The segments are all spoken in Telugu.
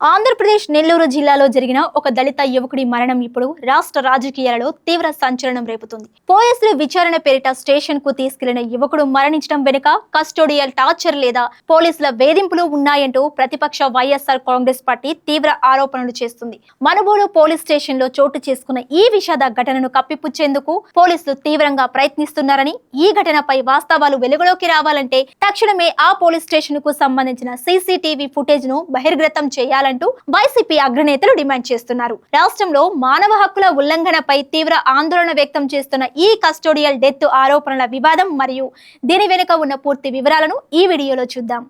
ఆంధ్రప్రదేశ్ నెల్లూరు జిల్లాలో జరిగిన ఒక దళిత యువకుడి మరణం ఇప్పుడు రాష్ట్ర రాజకీయాలలో తీవ్ర సంచలనం రేపుతుంది. పోలీసులు విచారణ పేరిట స్టేషన్ కు తీసుకెళ్లిన యువకుడు మరణించడం వెనుక కస్టోడియల్ టార్చర్ లేదా పోలీసుల వేధింపులు ఉన్నాయంటూ ప్రతిపక్ష వైఎస్ఆర్ కాంగ్రెస్ పార్టీ తీవ్ర ఆరోపణలు చేస్తుంది. మనుబోలు పోలీస్ స్టేషన్ లో చోటు చేసుకున్న ఈ విషాద ఘటనను కప్పిపుచ్చేందుకు పోలీసులు తీవ్రంగా ప్రయత్నిస్తున్నారని, ఈ ఘటనపై వాస్తవాలు వెలుగులోకి రావాలంటే తక్షణమే ఆ పోలీస్ స్టేషన్ కు సంబంధించిన సీసీటీవీ ఫుటేజ్ ను బహిర్గతం చేయాలి అంటూ వైసీపీ అగ్రనేతలు డిమాండ్ చేస్తున్నారు. రాష్ట్రంలో మానవ హక్కుల ఉల్లంఘనపై తీవ్ర ఆందోళన వ్యక్తం చేస్తున్న ఈ కస్టోడియల్ డెత్ ఆరోపణల వివాదం మరియు దీని వెనుక ఉన్న పూర్తి వివరాలను ఈ వీడియోలో చూద్దాం.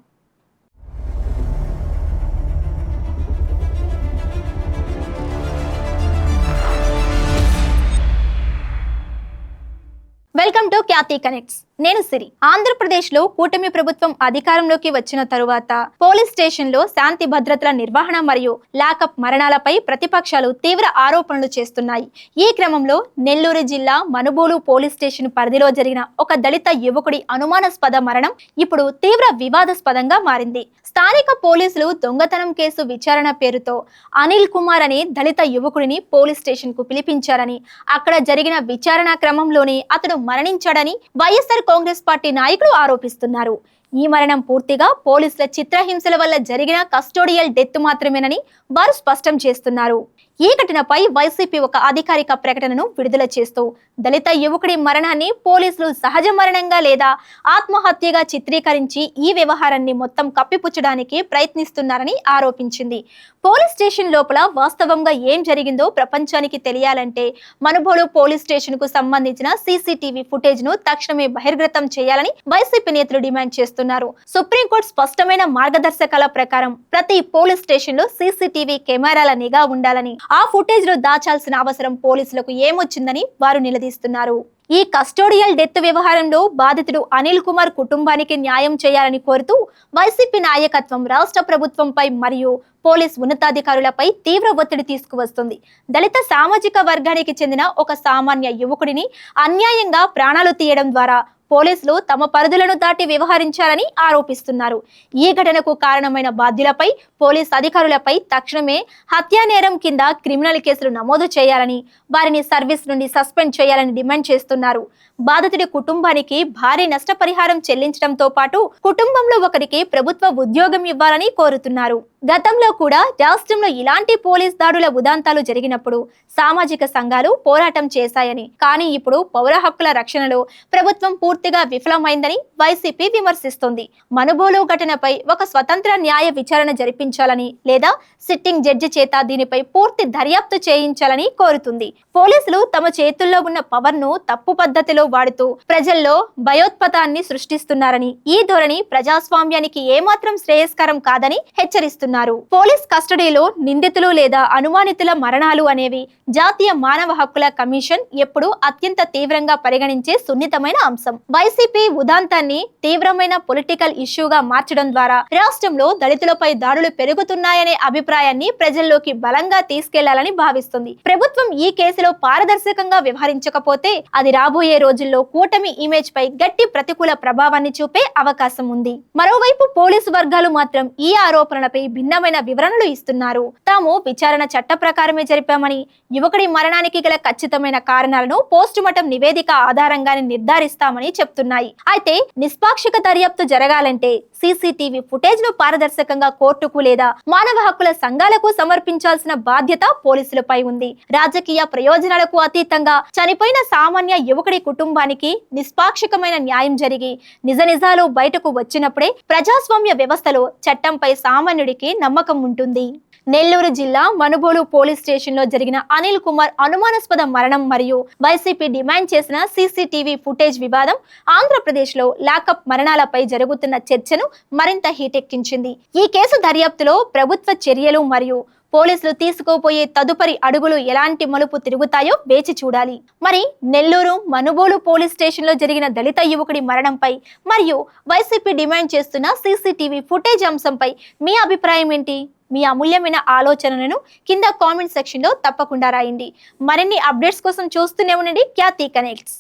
Welcome to Khyati connects. నేను సిరి. ఆంధ్రప్రదేశ్ లో కూటమి ప్రభుత్వం అధికారంలోకి వచ్చిన తరువాత పోలీస్ స్టేషన్ లో శాంతి భద్రతల నిర్వహణ మరియు లాకప్ మరణాలపై ప్రతిపక్షాలు తీవ్ర ఆరోపణలు చేస్తున్నాయి. ఈ క్రమంలో నెల్లూరు జిల్లా మనుబోలు పోలీస్ స్టేషన్ పరిధిలో జరిగిన ఒక దళిత యువకుడి అనుమానాస్పద మరణం ఇప్పుడు తీవ్ర వివాదాస్పదంగా మారింది. స్థానిక పోలీసులు దొంగతనం కేసు విచారణ పేరుతో అనిల్ కుమార్ అనే దళిత యువకుడిని పోలీస్ స్టేషన్ కు పిలిపించారని, అక్కడ జరిగిన విచారణ క్రమంలోనే అతడు మరణించాడని వైఎస్ఆర్ కాంగ్రెస్ పార్టీ నాయకులు ఆరోపిస్తున్నారు. ఈ మరణం పూర్తిగా పోలీసుల చిత్రహింసల వల్ల జరిగిన కస్టోడియల్ డెత్ మాత్రమేనని వారు స్పష్టం చేస్తున్నారు. ఈ ఘటనపై వైసీపీ ఒక అధికారిక ప్రకటనను విడుదల చేస్తూ దళిత యువకుడి మరణాన్ని పోలీసులు సహజ మరణంగా లేదా ఆత్మహత్యగా చిత్రీకరించి ఈ వ్యవహారాన్ని మొత్తం కప్పిపుచ్చడానికి ప్రయత్నిస్తున్నారని ఆరోపించింది. పోలీస్ స్టేషన్ లోపల వాస్తవంగా ఏం జరిగిందో ప్రపంచానికి తెలియాలంటే మనుబోలు పోలీస్ స్టేషన్ కు సంబంధించిన సీసీటీవీ ఫుటేజ్ ను తక్షణమే బహిర్గతం చేయాలని వైసీపీ నేతలు డిమాండ్ చేస్తున్నారు. సుప్రీంకోర్టు స్పష్టమైన మార్గదర్శకాల ప్రకారం ప్రతి పోలీస్ స్టేషన్ లో సీసీటీవీ కెమెరాల నిఘా ఉండాలని, ఆ ఫుటేజ్ లో దాచాల్సిన అవసరం పోలీసులకు ఏమొచ్చిందని వారు నిలదీస్తున్నారు. ఈ కస్టోడియల్ డెత్ వ్యవహారంలో బాధితుడు అనిల్ కుమార్ కుటుంబానికి న్యాయం చేయాలని కోరుతూ వైసీపీ నాయకత్వం రాష్ట్ర ప్రభుత్వంపై మరియు పోలీస్ ఉన్నతాధికారులపై తీవ్ర ఒత్తిడి తీసుకువస్తుంది. దళిత సామాజిక వర్గానికి చెందిన ఒక సామాన్య యువకుడిని అన్యాయంగా ప్రాణాలు తీయడం ద్వారా పోలీసులు తమ పరిధులను దాటి వ్యవహరించారని ఆరోపిస్తున్నారు. ఈ ఘటనకు కారణమైన బాధ్యులపై, పోలీస్ అధికారులపై తక్షణమే హత్యా నేరం కింద క్రిమినల్ కేసులు నమోదు చేయాలని, వారిని సర్వీస్ నుండి సస్పెండ్ చేయాలని డిమాండ్ చేస్తున్నారు. బాధితుడి కుటుంబానికి భారీ నష్టపరిహారం చెల్లించడంతో పాటు కుటుంబంలో ఒకరికి ప్రభుత్వ ఉద్యోగం ఇవ్వాలని కోరుతున్నారు. గతంలో కూడా రాష్ట్రంలో ఇలాంటి పోలీస్ దాడుల ఉదంతాలు జరిగినప్పుడు సామాజిక సంఘాలు పోరాటం చేశాయని, కానీ ఇప్పుడు పౌర హక్కుల రక్షణలో ప్రభుత్వం పూర్తిగా విఫలమైందని వైసీపీ విమర్శిస్తోంది. మనుబోలు ఘటనపై ఒక స్వతంత్ర న్యాయ విచారణ జరిపించాలని లేదా సిట్టింగ్ జడ్జి చేత దీనిపై పూర్తి దర్యాప్తు చేయించాలని కోరుతుంది. పోలీసులు తమ చేతుల్లో ఉన్న పవర్ ను తప్పు పద్ధతిలో వాడుతూ ప్రజల్లో భయోత్పాతాన్ని సృష్టిస్తున్నారని, ఈ ధోరణి ప్రజాస్వామ్యానికి ఏమాత్రం శ్రేయస్కరం కాదని హెచ్చరిస్తున్నారు. పోలీస్ కస్టడీలో నిందితులు లేదా అనుమానితుల మరణాలు అనేవి జాతీయ మానవ హక్కుల కమిషన్ ఎప్పుడూ అత్యంత తీవ్రంగా పరిగణించే సున్నితమైన అంశం. వైసీపీ ఉదాంతాన్ని తీవ్రమైన పొలిటికల్ ఇష్యూగా మార్చడం ద్వారా రాష్ట్రంలో దళితులపై దాడులు పెరుగుతున్నాయనే అభిప్రాయాన్ని ప్రజల్లోకి బలంగా తీసుకెళ్లాలని భావిస్తుంది. ప్రభుత్వం ఈ కేసులో పారదర్శకంగా వ్యవహరించకపోతే అది రాబోయే రోజుల్లో కూటమి ఇమేజ్ పై గట్టి ప్రతికూల ప్రభావాన్ని చూపే అవకాశం ఉంది. మరోవైపు పోలీసు వర్గాలు మాత్రం ఈ ఆరోపణలపై భిన్నమైన వివరణలు ఇస్తున్నారు. తాము విచారణ చట్ట ప్రకారమే జరిపామని, యువకుడి మరణానికి గల ఖచ్చితమైన కారణాలను పోస్టుమార్టం నివేదిక ఆధారంగానే నిర్ధారిస్తామని చెప్తున్నాయి. అయితే నిష్పాక్షిక దర్యాప్తు జరగాలంటే సీసీటీవీ ఫుటేజ్ ను పారదర్శకంగా కోర్టుకు లేదా మానవ హక్కుల సంఘాలకు సమర్పించాల్సిన బాధ్యత పోలీసులపై ఉంది. రాజకీయ ప్రయోజనాలకు అతీతంగా చనిపోయిన సామాన్య యువకుడి కుటుంబానికి నిష్పాక్షికమైన న్యాయం జరిగి నిజ నిజాలు బయటకు వచ్చినప్పుడే ప్రజాస్వామ్య వ్యవస్థలో చట్టంపై సామాన్యుడికి నమ్మకం ఉంటుంది. నెల్లూరు జిల్లా మనుబోలు పోలీస్ స్టేషన్ లో జరిగిన అనిల్ కుమార్ అనుమానాస్పద మరణం మరియు వైసీపీ డిమాండ్ చేసిన సీసీటీవీ ఫుటేజ్ వివాదం ఆంధ్రప్రదేశ్ లో లాకప్ మరణాలపై జరుగుతున్న చర్చను మరింత హీటెక్కించింది. ఈ కేసు దర్యాప్తులో ప్రభుత్వ చర్యలు మరియు పోలీసులు తీసుకోబోయే తదుపరి అడుగులు ఎలాంటి మలుపు తిరుగుతాయో వేచి చూడాలి. మరి నెల్లూరు మనుబోలు పోలీస్ స్టేషన్ లో జరిగిన దళిత యువకుడి మరణంపై మరియు వైసీపీ డిమాండ్ చేస్తున్న సీసీటీవీ ఫుటేజ్ అంశంపై మీ అభిప్రాయం ఏంటి? మీ అమూల్యమైన ఆలోచనలను కింద కామెంట్ సెక్షన్ లో తప్పకుండా రాయండి. మరిన్ని అప్డేట్స్ కోసం చూస్తూనే ఉండండి ఖ్యాతి కనెక్ట్స్.